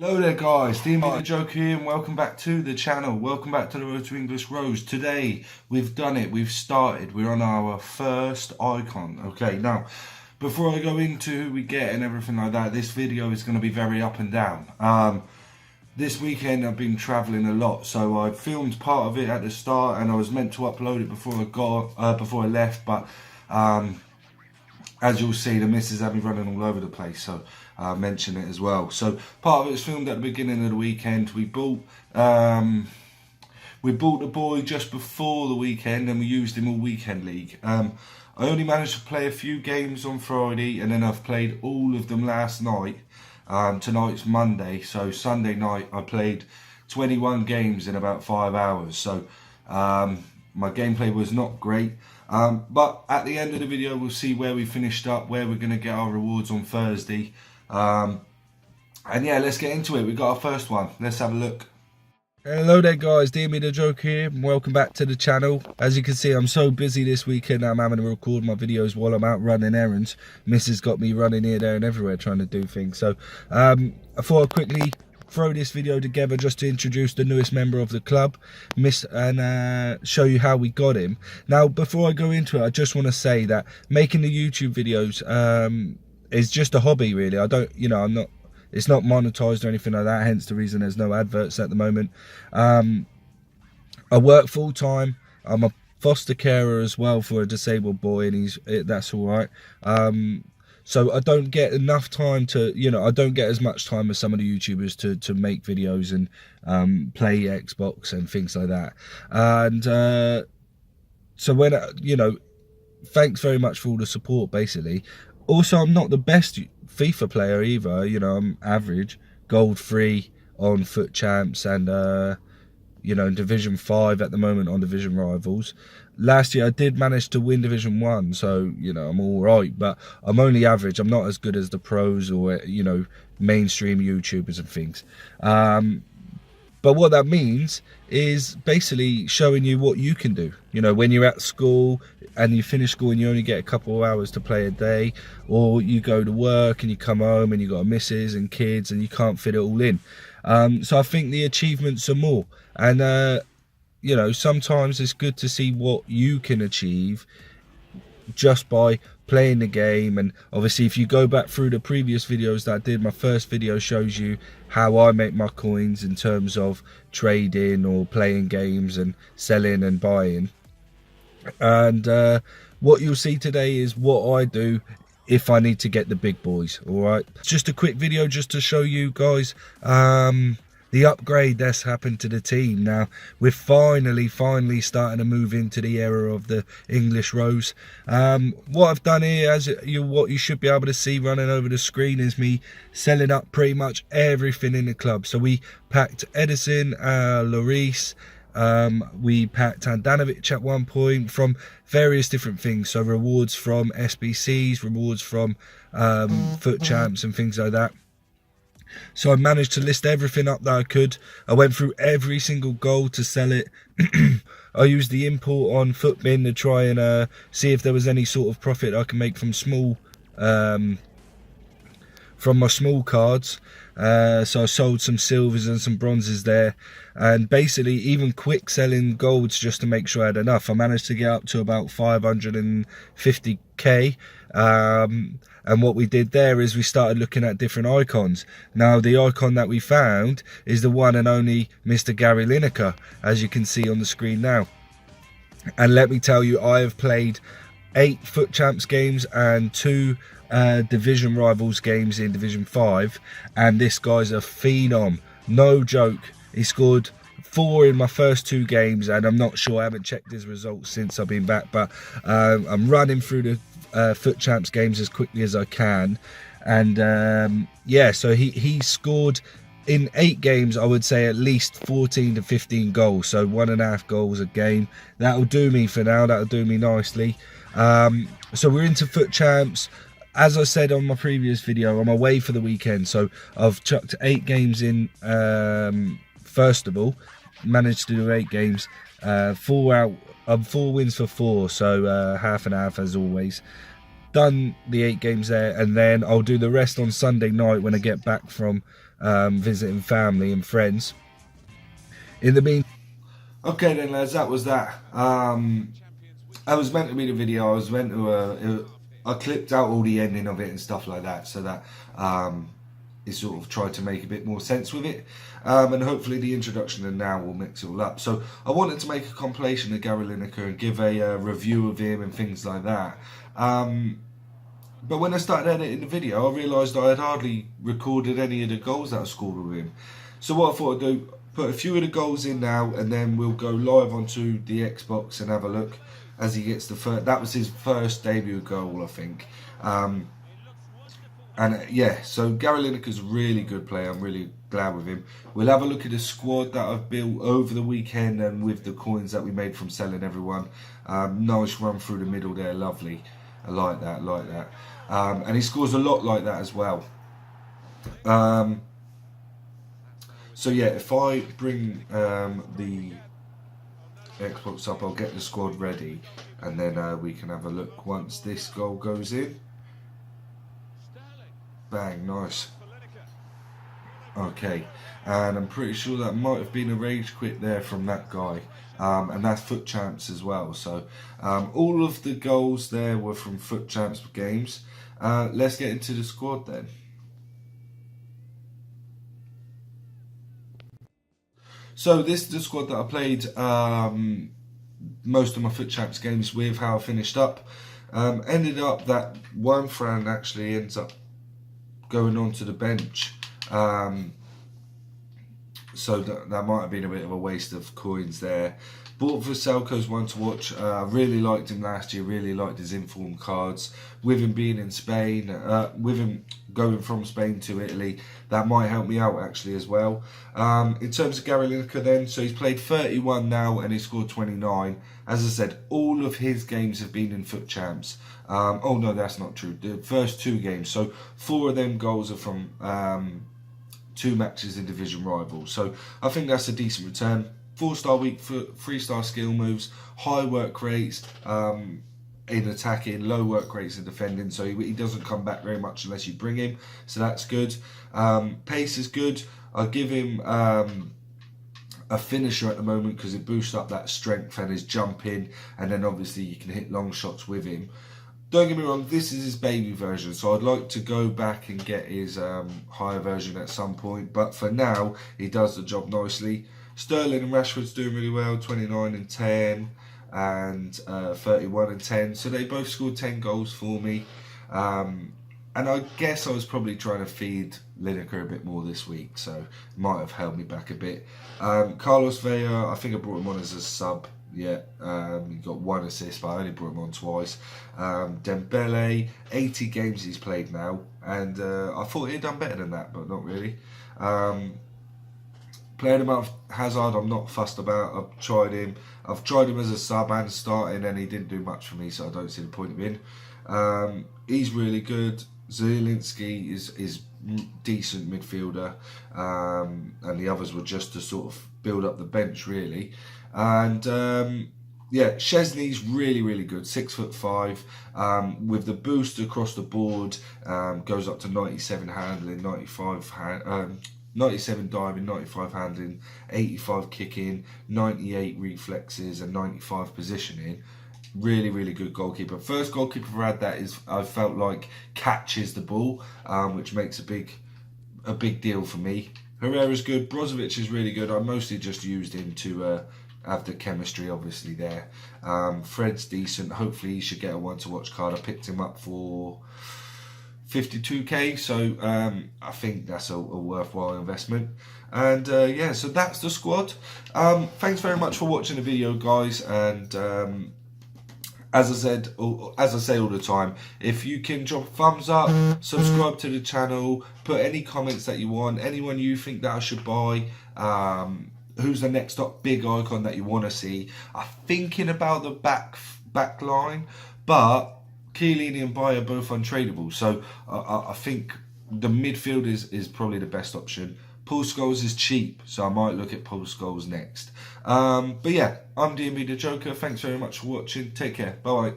Hello there guys, DMB the Joker here and welcome back to the channel. Welcome back to the Road to English Rose. Today we've done it, we've started, we're on our first icon. Okay, now before I go into who we get and everything like that, this video is going to be very up and down. This weekend I've been travelling a lot, so I filmed part of it at the start and I was meant to upload it before I left, but as you'll see, the missus had me running all over the place, so I'll mention it as well. So part of it was filmed at the beginning of the weekend. We bought the boy just before the weekend and we used him all weekend league. I only managed to play a few games on Friday and then I've played all of them last night. Tonight's Monday, so Sunday night I played 21 games in about 5 hours. So my gameplay was not great. But at the end of the video we'll see where we finished up, where we're going to get our rewards on Thursday. And yeah, let's get into it. We got our first one. Let's have a look. Hello there guys, DMB the Joker here and welcome back to the channel. As you can see, I'm so busy this weekend I'm having to record my videos while I'm out running errands. Missus got me running here, there and everywhere trying to do things. So I thought I'd quickly throw this video together just to introduce the newest member of the club, and show you how we got him. Now before I go into it, I just want to say that making the YouTube videos is just a hobby really. I don't, it's not monetized or anything like that, hence the reason there's no adverts at the moment. I work full time. I'm a foster carer as well for a disabled boy, and that's all right. So I don't get enough time to, I don't get as much time as some of the YouTubers to make videos and play Xbox and things like that. And so when, thanks very much for all the support, basically. Also, I'm not the best FIFA player either, I'm average, gold 3 on Foot Champs and, in Division 5 at the moment on Division Rivals. Last year I did manage to win Division 1, so, I'm alright, but I'm only average. I'm not as good as the pros or, mainstream YouTubers and things. But what that means is basically showing you what you can do. When you're at school and you finish school and you only get a couple of hours to play a day, or you go to work and you come home and you've got a missus and kids and you can't fit it all in. So I think the achievements are more. And, sometimes it's good to see what you can achieve just by playing the game. And obviously if you go back through the previous videos that I did, my first video shows you how I make my coins in terms of trading or playing games and selling and buying. And what you'll see today is what I do if I need to get the big boys. All right, just a quick video just to show you guys the upgrade that's happened to the team. Now we're finally starting to move into the era of the English Rose. What I've done here, what you should be able to see running over the screen, is me selling up pretty much everything in the club. So we packed Edison, Lloris, we packed Handanovic at one point from various different things. So rewards from SBCs, rewards from Foot Champs and things like that. So I managed to list everything up that I could. I went through every single goal to sell it. I used the import on Footbin to try and see if there was any sort of profit I can make from my small cards. So I sold some silvers and some bronzes there, and basically even quick selling golds just to make sure I had enough. I managed to get up to about 550k. And what we did there is we started looking at different icons. Now the icon that we found is the one and only Mr. Gary Lineker, as you can see on the screen now. And let me tell you, I have played 8 Foot Champs games and 2 Division Rivals games in Division 5, and this guy's a phenom, no joke. He scored 4 in my first 2 games, and I'm not sure, I haven't checked his results since I've been back, but I'm running through the Foot Champs games as quickly as I can. And yeah, so he scored in 8 games, I would say at least 14 to 15 goals, so 1.5 goals a game. That'll do me for now, that'll do me nicely. So we're into Foot Champs. As I said on my previous video, I'm away for the weekend, so I've chucked 8 games in. First of all, managed to do 8 games, 4 wins for 4, so half and half as always. Done the 8 games there, and then I'll do the rest on Sunday night when I get back from visiting family and friends. In the meantime, okay then lads, that was that. I was meant to be the video, I was meant to, I clipped out all the ending of it and stuff like that, so that it sort of tried to make a bit more sense with it, and hopefully the introduction and now will mix it all up. So I wanted to make a compilation of Gary Lineker and give a review of him and things like that. But when I started editing the video, I realised I had hardly recorded any of the goals that I scored with him. So what I thought I'd do, put a few of the goals in now, and then we'll go live onto the Xbox and have a look as he gets the first. That was his first debut goal, I think. And yeah, so Gary Lineker's a really good player. I'm really glad with him. We'll have a look at the squad that I've built over the weekend and with the coins that we made from selling everyone. Nice run through the middle there, lovely. I like that, like that. And he scores a lot like that as well. So yeah, if I bring the Xbox up, I'll get the squad ready, and then we can have a look once this goal goes in. Bang, nice. Okay, and I'm pretty sure that might have been a rage quit there from that guy, and that's Foot Champs as well. So all of the goals there were from Foot Champs games. Let's get into the squad then. So this is the squad that I played most of my Foot Champs games with, how I finished up. Ended up that one friend actually ends up going onto the bench. So that might have been a bit of a waste of coins there. Bought Vaselko's one to watch. Really liked him last year, really liked his informed cards. With him being in Spain, with him going from Spain to Italy, that might help me out actually as well. In terms of Gary Lineker then, so he's played 31 now and he scored 29. As I said, all of his games have been in Foot Champs. Oh no, that's not true. The first 2 games, so 4 of them goals are from 2 matches in division rivals. So I think that's a decent return. 4-star weak foot, 3-star skill moves, high work rates in attacking, low work rates in defending, so he doesn't come back very much unless you bring him, so that's good. Pace is good. I'll give him a finisher at the moment because it boosts up that strength and his jumping, and then obviously you can hit long shots with him. Don't get me wrong, this is his baby version, so I'd like to go back and get his higher version at some point, but for now he does the job nicely. Sterling and Rashford's doing really well, 29 and 10 and 31 and 10. So they both scored 10 goals for me. And I guess I was probably trying to feed Lineker a bit more this week, so it might have held me back a bit. Carlos Vela, I think I brought him on as a sub. Yeah, he got 1 assist, but I only brought him on twice. Dembele, 80 games he's played now, and I thought he'd done better than that, but not really. Playing him out of Hazard, I'm not fussed about. I've tried him as a sub and starting, and he didn't do much for me, so I don't see the point of him. He's really good. Zielinski is decent midfielder, and the others were just to sort of build up the bench really. And yeah, Szczesny's really good, 6'5", with the boost across the board, goes up to 97 handling, 97 diving, 95 handling, 85 kicking, 98 reflexes and 95 positioning. Really good goalkeeper. First goalkeeper I've had that is, I felt like, catches the ball, which makes a big deal for me. Herrera's good. Brozovic is really good. I mostly just used him to have the chemistry obviously there. Fred's decent. Hopefully he should get a one to watch card. I picked him up for 52k, so I think that's a worthwhile investment. And yeah, so that's the squad. Thanks very much for watching the video, guys, and as I say all the time, if you can drop a thumbs up, subscribe to the channel, put any comments that you want, anyone you think that I should buy, who's the next up big icon that you want to see. I'm thinking about the back line, but Chiellini and Bayer are both untradeable, so I think the midfield is probably the best option. Paul Scholes is cheap, so I might look at Paul Scholes next. But yeah, I'm DMB the Joker. Thanks very much for watching. Take care. Bye.